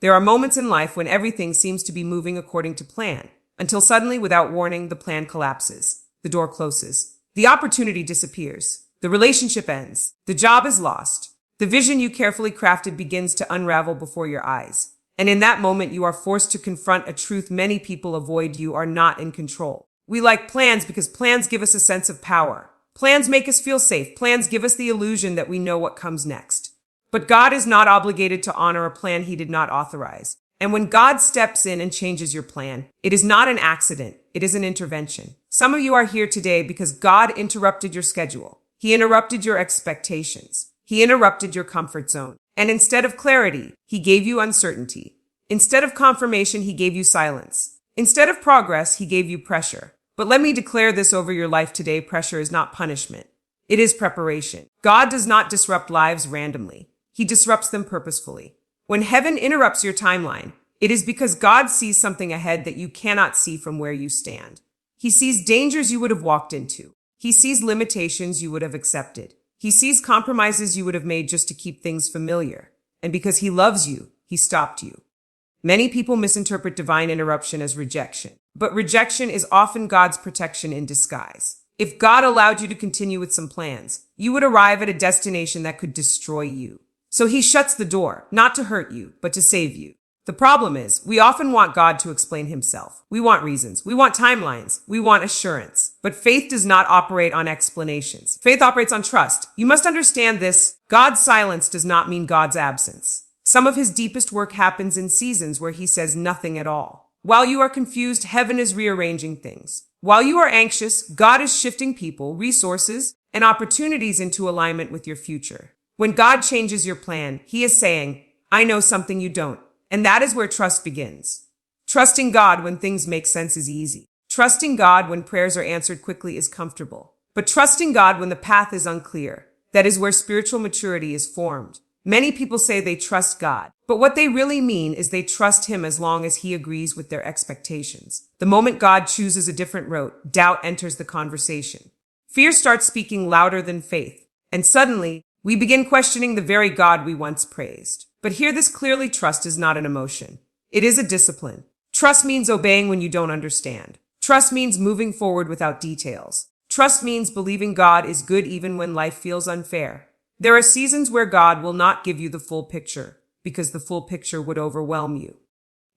There are moments in life when everything seems to be moving according to plan, until suddenly, without warning, the plan collapses. The door closes. The opportunity disappears. The relationship ends. The job is lost. The vision you carefully crafted begins to unravel before your eyes. And in that moment, you are forced to confront a truth many people avoid: you are not in control. We like plans because plans give us a sense of power. Plans make us feel safe. Plans give us the illusion that we know what comes next. But God is not obligated to honor a plan he did not authorize. And when God steps in and changes your plan, it is not an accident. It is an intervention. Some of you are here today because God interrupted your schedule. He interrupted your expectations. He interrupted your comfort zone. And instead of clarity, he gave you uncertainty. Instead of confirmation, he gave you silence. Instead of progress, he gave you pressure. But let me declare this over your life today: pressure is not punishment. It is preparation. God does not disrupt lives randomly. He disrupts them purposefully. When heaven interrupts your timeline, it is because God sees something ahead that you cannot see from where you stand. He sees dangers you would have walked into. He sees limitations you would have accepted. He sees compromises you would have made just to keep things familiar. And because he loves you, he stopped you. Many people misinterpret divine interruption as rejection, but rejection is often God's protection in disguise. If God allowed you to continue with some plans, you would arrive at a destination that could destroy you. So he shuts the door, not to hurt you, but to save you. The problem is, we often want God to explain himself. We want reasons. We want timelines. We want assurance. But faith does not operate on explanations. Faith operates on trust. You must understand this. God's silence does not mean God's absence. Some of his deepest work happens in seasons where he says nothing at all. While you are confused, heaven is rearranging things. While you are anxious, God is shifting people, resources, and opportunities into alignment with your future. When God changes your plan, he is saying, I know something you don't. And that is where trust begins. Trusting God when things make sense is easy. Trusting God when prayers are answered quickly is comfortable. But trusting God when the path is unclear, that is where spiritual maturity is formed. Many people say they trust God, but what they really mean is they trust him as long as he agrees with their expectations. The moment God chooses a different route, doubt enters the conversation. Fear starts speaking louder than faith, and suddenly, we begin questioning the very God we once praised. But hear this clearly: trust is not an emotion. It is a discipline. Trust means obeying when you don't understand. Trust means moving forward without details. Trust means believing God is good even when life feels unfair. There are seasons where God will not give you the full picture, because the full picture would overwhelm you.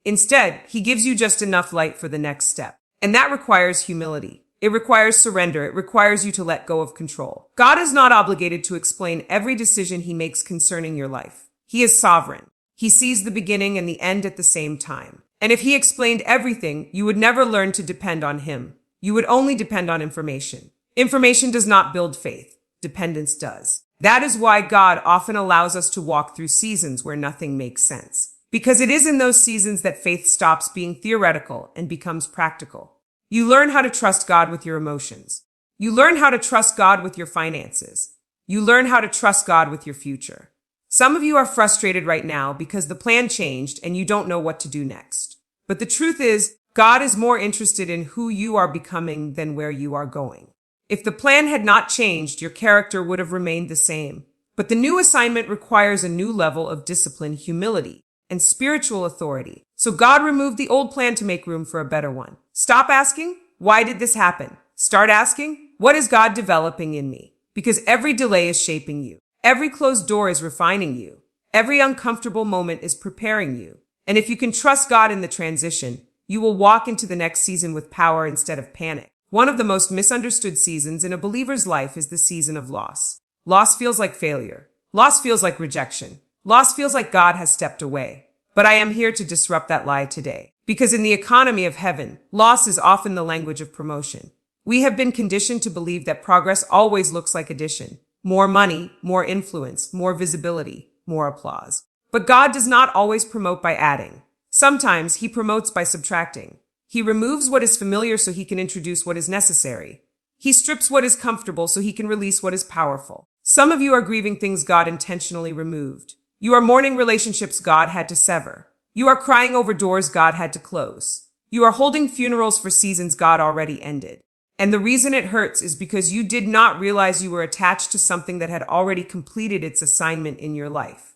Instead, he gives you just enough light for the next step. And that requires humility. It requires surrender. It requires you to let go of control. God is not obligated to explain every decision he makes concerning your life. He is sovereign. He sees the beginning and the end at the same time. And if he explained everything, you would never learn to depend on him. You would only depend on information. Information does not build faith. Dependence does. That is why God often allows us to walk through seasons where nothing makes sense. Because it is in those seasons that faith stops being theoretical and becomes practical. You learn how to trust God with your emotions. You learn how to trust God with your finances. You learn how to trust God with your future. Some of you are frustrated right now because the plan changed and you don't know what to do next. But the truth is, God is more interested in who you are becoming than where you are going. If the plan had not changed, your character would have remained the same. But the new assignment requires a new level of discipline, humility, and spiritual authority. So God removed the old plan to make room for a better one. Stop asking, why did this happen? Start asking, what is God developing in me? Because every delay is shaping you. Every closed door is refining you. Every uncomfortable moment is preparing you. And if you can trust God in the transition, you will walk into the next season with power instead of panic. One of the most misunderstood seasons in a believer's life is the season of loss. Loss feels like failure. Loss feels like rejection. Loss feels like God has stepped away. But I am here to disrupt that lie today. Because in the economy of heaven, loss is often the language of promotion. We have been conditioned to believe that progress always looks like addition. More money, more influence, more visibility, more applause. But God does not always promote by adding. Sometimes he promotes by subtracting. He removes what is familiar so he can introduce what is necessary. He strips what is comfortable so he can release what is powerful. Some of you are grieving things God intentionally removed. You are mourning relationships God had to sever. You are crying over doors God had to close. You are holding funerals for seasons God already ended. And the reason it hurts is because you did not realize you were attached to something that had already completed its assignment in your life.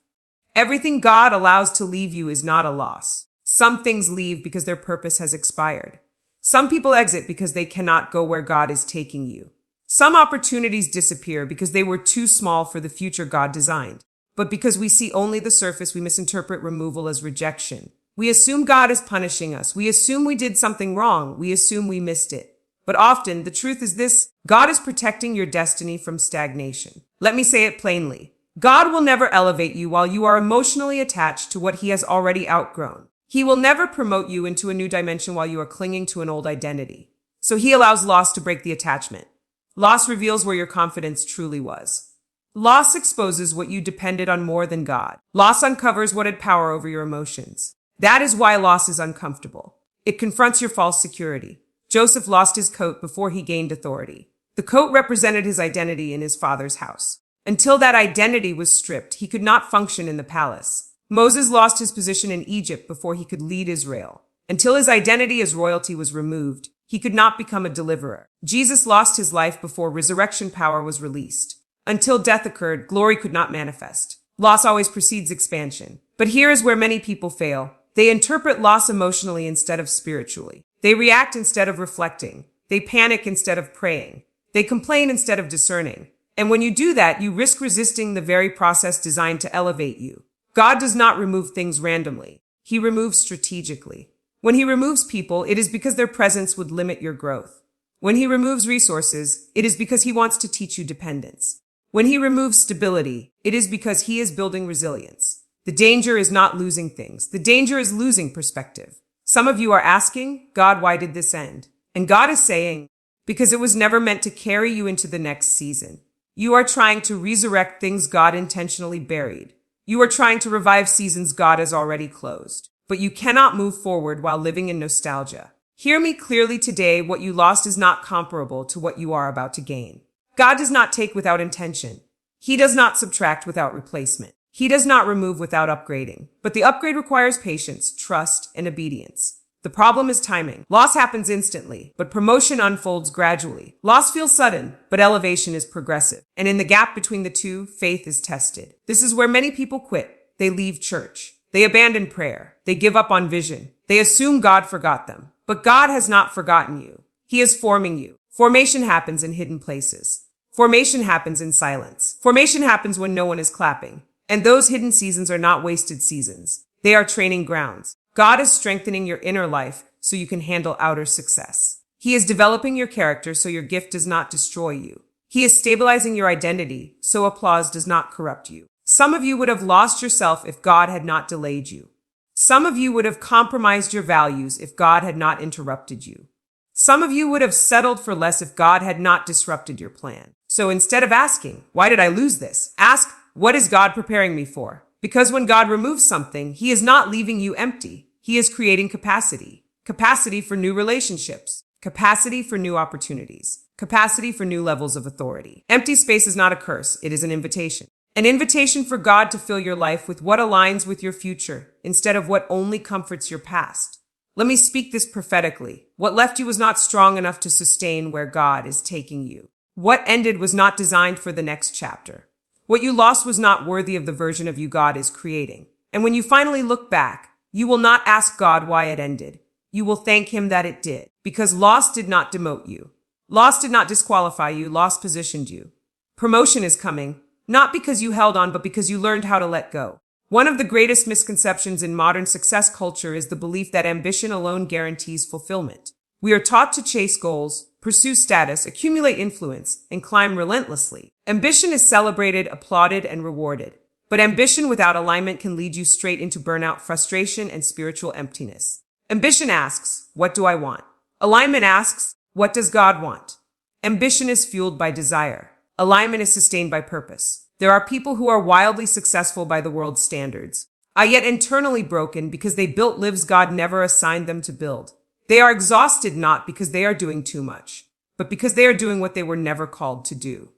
Everything God allows to leave you is not a loss. Some things leave because their purpose has expired. Some people exit because they cannot go where God is taking you. Some opportunities disappear because they were too small for the future God designed. But because we see only the surface, we misinterpret removal as rejection. We assume God is punishing us. We assume we did something wrong. We assume we missed it. But often, the truth is this: God is protecting your destiny from stagnation. Let me say it plainly. God will never elevate you while you are emotionally attached to what He has already outgrown. He will never promote you into a new dimension while you are clinging to an old identity. So He allows loss to break the attachment. Loss reveals where your confidence truly was. Loss exposes what you depended on more than God. Loss uncovers what had power over your emotions. That is why loss is uncomfortable. It confronts your false security. Joseph lost his coat before he gained authority. The coat represented his identity in his father's house. Until that identity was stripped, he could not function in the palace. Moses lost his position in Egypt before he could lead Israel. Until his identity as royalty was removed, he could not become a deliverer. Jesus lost his life before resurrection power was released. Until death occurred, glory could not manifest. Loss always precedes expansion. But here is where many people fail. They interpret loss emotionally instead of spiritually. They react instead of reflecting. They panic instead of praying. They complain instead of discerning. And when you do that, you risk resisting the very process designed to elevate you. God does not remove things randomly. He removes strategically. When He removes people, it is because their presence would limit your growth. When He removes resources, it is because He wants to teach you dependence. When He removes stability, it is because He is building resilience. The danger is not losing things. The danger is losing perspective. Some of you are asking, God, why did this end? And God is saying, because it was never meant to carry you into the next season. You are trying to resurrect things God intentionally buried. You are trying to revive seasons God has already closed. But you cannot move forward while living in nostalgia. Hear me clearly today: what you lost is not comparable to what you are about to gain. God does not take without intention. He does not subtract without replacement. He does not remove without upgrading. But the upgrade requires patience, trust, and obedience. The problem is timing. Loss happens instantly, but promotion unfolds gradually. Loss feels sudden, but elevation is progressive. And in the gap between the two, faith is tested. This is where many people quit. They leave church. They abandon prayer. They give up on vision. They assume God forgot them. But God has not forgotten you. He is forming you. Formation happens in hidden places. Formation happens in silence. Formation happens when no one is clapping. And those hidden seasons are not wasted seasons. They are training grounds. God is strengthening your inner life so you can handle outer success. He is developing your character so your gift does not destroy you. He is stabilizing your identity so applause does not corrupt you. Some of you would have lost yourself if God had not delayed you. Some of you would have compromised your values if God had not interrupted you. Some of you would have settled for less if God had not disrupted your plan. So instead of asking, why did I lose this? Ask, what is God preparing me for? Because when God removes something, He is not leaving you empty. He is creating capacity. Capacity for new relationships. Capacity for new opportunities. Capacity for new levels of authority. Empty space is not a curse. It is an invitation. An invitation for God to fill your life with what aligns with your future instead of what only comforts your past. Let me speak this prophetically. What left you was not strong enough to sustain where God is taking you. What ended was not designed for the next chapter. What you lost was not worthy of the version of you God is creating. And when you finally look back, you will not ask God why it ended. You will thank Him that it did, because loss did not demote you. Loss did not disqualify you. Loss positioned you. Promotion is coming, not because you held on, but because you learned how to let go. One of the greatest misconceptions in modern success culture is the belief that ambition alone guarantees fulfillment. We are taught to chase goals, pursue status, accumulate influence, and climb relentlessly. Ambition is celebrated, applauded, and rewarded. But ambition without alignment can lead you straight into burnout, frustration, and spiritual emptiness. Ambition asks, what do I want? Alignment asks, what does God want? Ambition is fueled by desire. Alignment is sustained by purpose. There are people who are wildly successful by the world's standards, yet internally broken because they built lives God never assigned them to build. They are exhausted not because they are doing too much, but because they are doing what they were never called to do.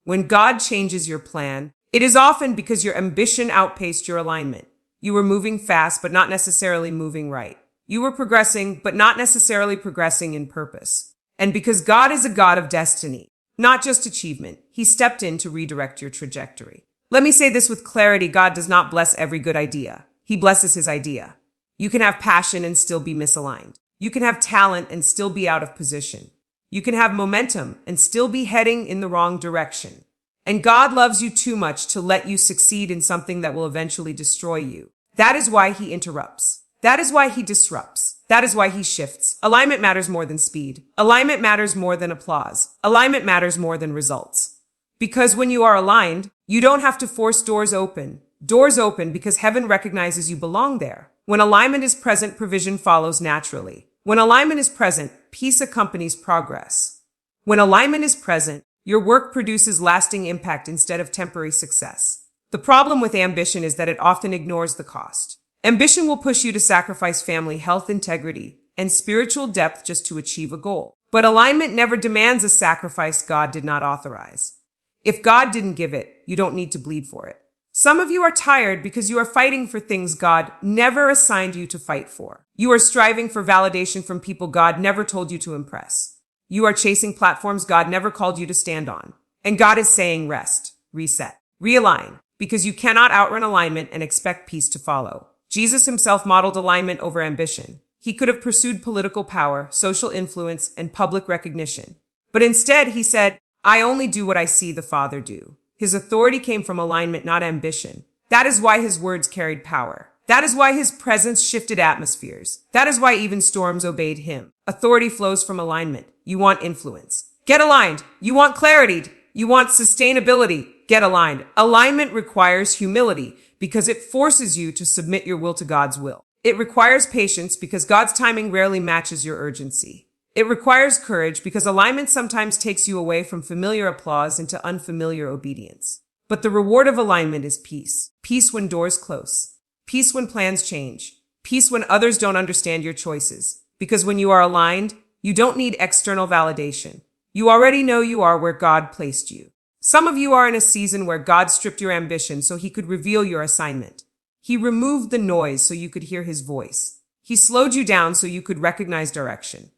When God changes your plan, it is often because your ambition outpaced your alignment. You were moving fast, but not necessarily moving right. You were progressing, but not necessarily progressing in purpose. And because God is a God of destiny, not just achievement, He stepped in to redirect your trajectory. Let me say this with clarity. God does not bless every good idea. He blesses his idea. You can have passion and still be misaligned. You can have talent and still be out of position. You can have momentum and still be heading in the wrong direction. And God loves you too much to let you succeed in something that will eventually destroy you. That is why he interrupts. That is why he disrupts. That is why he shifts. Alignment matters more than speed. Alignment matters more than applause. Alignment matters more than results. Because when you are aligned, you don't have to force doors open. Doors open because heaven recognizes you belong there. When alignment is present, provision follows naturally. When alignment is present, peace accompanies progress. When alignment is present, your work produces lasting impact instead of temporary success. The problem with ambition is that it often ignores the cost. Ambition will push you to sacrifice family, health, integrity, and spiritual depth just to achieve a goal. But alignment never demands a sacrifice God did not authorize. If God didn't give it, you don't need to bleed for it. Some of you are tired because you are fighting for things God never assigned you to fight for. You are striving for validation from people God never told you to impress. You are chasing platforms God never called you to stand on. And God is saying rest, reset, realign, because you cannot outrun alignment and expect peace to follow. Jesus himself modeled alignment over ambition. He could have pursued political power, social influence, and public recognition. But instead, he said, I only do what I see the Father do. His authority came from alignment, not ambition. That is why his words carried power. That is why his presence shifted atmospheres. That is why even storms obeyed him. Authority flows from alignment. You want influence. Get aligned. You want clarity. You want sustainability. Get aligned. Alignment requires humility because it forces you to submit your will to God's will. It requires patience because God's timing rarely matches your urgency. It requires courage because alignment sometimes takes you away from familiar applause into unfamiliar obedience. But the reward of alignment is peace. Peace when doors close. Peace when plans change. Peace when others don't understand your choices. Because when you are aligned, you don't need external validation. You already know you are where God placed you. Some of you are in a season where God stripped your ambition so he could reveal your assignment. He removed the noise so you could hear his voice. He slowed you down so you could recognize direction.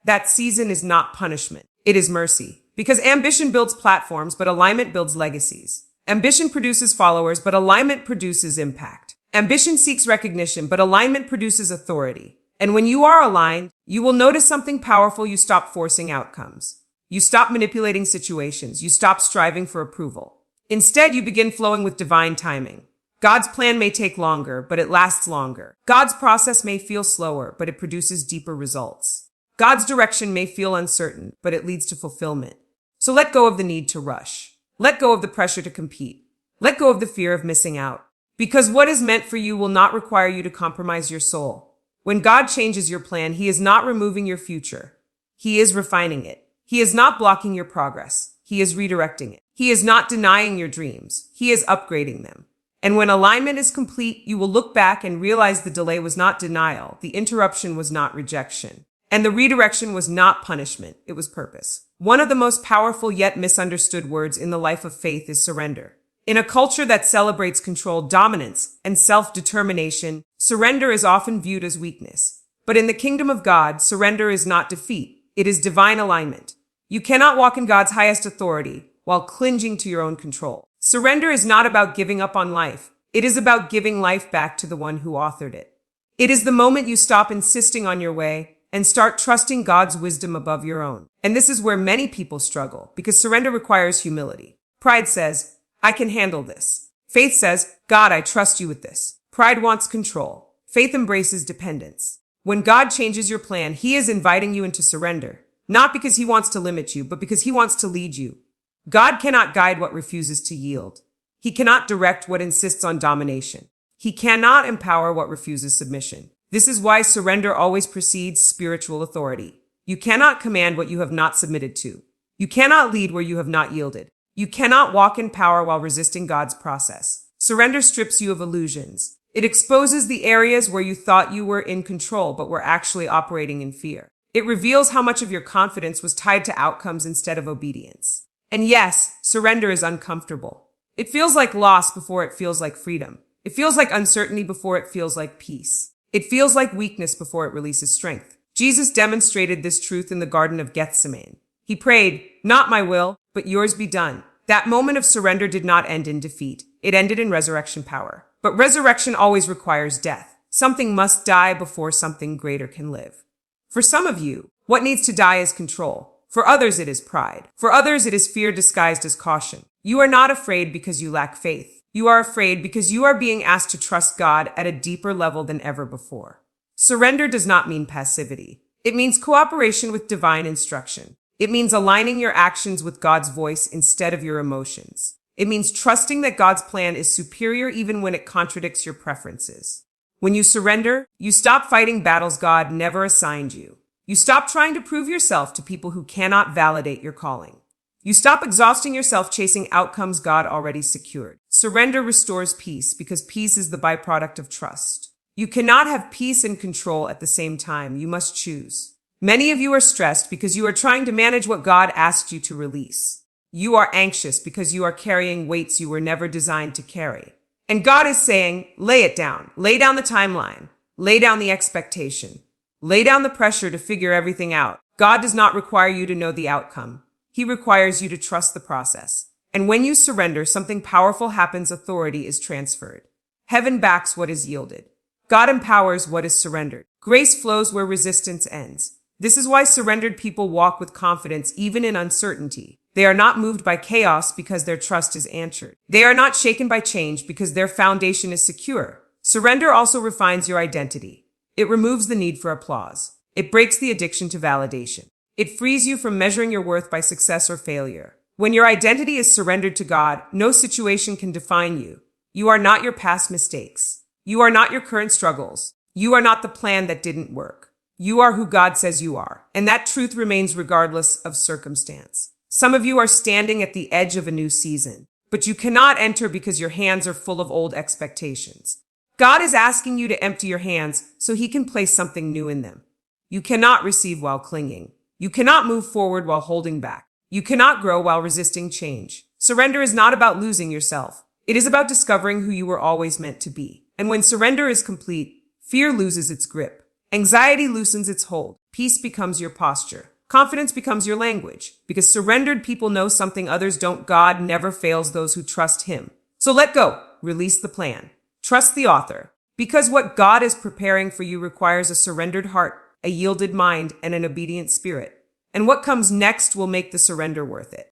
That season is not punishment. It is mercy. Because ambition builds platforms, but alignment builds legacies. Ambition produces followers, but alignment produces impact. Ambition seeks recognition, but alignment produces authority. And when you are aligned, you will notice something powerful. You stop forcing outcomes. You stop manipulating situations. You stop striving for approval. Instead, you begin flowing with divine timing. God's plan may take longer, but it lasts longer. God's process may feel slower, but it produces deeper results. God's direction may feel uncertain, but it leads to fulfillment. So let go of the need to rush. Let go of the pressure to compete. Let go of the fear of missing out. Because what is meant for you will not require you to compromise your soul. When God changes your plan, he is not removing your future. He is refining it. He is not blocking your progress. He is redirecting it. He is not denying your dreams. He is upgrading them. And when alignment is complete, you will look back and realize the delay was not denial. The interruption was not rejection. And the redirection was not punishment, it was purpose. One of the most powerful yet misunderstood words in the life of faith is surrender. In a culture that celebrates control, dominance, and self-determination, surrender is often viewed as weakness. But in the kingdom of God, surrender is not defeat, it is divine alignment. You cannot walk in God's highest authority while clinging to your own control. Surrender is not about giving up on life, it is about giving life back to the one who authored it. It is the moment you stop insisting on your way and start trusting God's wisdom above your own. And this is where many people struggle, because surrender requires humility. Pride says, I can handle this. Faith says, God, I trust you with this. Pride wants control. Faith embraces dependence. When God changes your plan, he is inviting you into surrender, not because he wants to limit you, but because he wants to lead you. God cannot guide what refuses to yield. He cannot direct what insists on domination. He cannot empower what refuses submission. This is why surrender always precedes spiritual authority. You cannot command what you have not submitted to. You cannot lead where you have not yielded. You cannot walk in power while resisting God's process. Surrender strips you of illusions. It exposes the areas where you thought you were in control, but were actually operating in fear. It reveals how much of your confidence was tied to outcomes instead of obedience. And yes, surrender is uncomfortable. It feels like loss before it feels like freedom. It feels like uncertainty before it feels like peace. It feels like weakness before it releases strength. Jesus demonstrated this truth in the Garden of Gethsemane. He prayed, not my will, but yours be done. That moment of surrender did not end in defeat. It ended in resurrection power. But resurrection always requires death. Something must die before something greater can live. For some of you, what needs to die is control. For others, it is pride. For others, it is fear disguised as caution. You are not afraid because you lack faith. You are afraid because you are being asked to trust God at a deeper level than ever before. Surrender does not mean passivity. It means cooperation with divine instruction. It means aligning your actions with God's voice instead of your emotions. It means trusting that God's plan is superior even when it contradicts your preferences. When you surrender, you stop fighting battles God never assigned you. You stop trying to prove yourself to people who cannot validate your calling. You stop exhausting yourself chasing outcomes God already secured. Surrender restores peace because peace is the byproduct of trust. You cannot have peace and control at the same time. You must choose. Many of you are stressed because you are trying to manage what God asked you to release. You are anxious because you are carrying weights you were never designed to carry. And God is saying, lay it down. Lay down the timeline. Lay down the expectation. Lay down the pressure to figure everything out. God does not require you to know the outcome. He requires you to trust the process. And when you surrender, something powerful happens. Authority is transferred. Heaven backs what is yielded. God empowers what is surrendered. Grace flows where resistance ends. This is why surrendered people walk with confidence even in uncertainty. They are not moved by chaos because their trust is anchored. They are not shaken by change because their foundation is secure. Surrender also refines your identity. It removes the need for applause. It breaks the addiction to validation. It frees you from measuring your worth by success or failure. When your identity is surrendered to God, no situation can define you. You are not your past mistakes. You are not your current struggles. You are not the plan that didn't work. You are who God says you are, and that truth remains regardless of circumstance. Some of you are standing at the edge of a new season, but you cannot enter because your hands are full of old expectations. God is asking you to empty your hands so He can place something new in them. You cannot receive while clinging. You cannot move forward while holding back. You cannot grow while resisting change. Surrender is not about losing yourself. It is about discovering who you were always meant to be. And when surrender is complete, fear loses its grip. Anxiety loosens its hold. Peace becomes your posture. Confidence becomes your language. Because surrendered people know something others don't. God never fails those who trust Him. So let go. Release the plan. Trust the author. Because what God is preparing for you requires a surrendered heart, a yielded mind, and an obedient spirit. And what comes next will make the surrender worth it.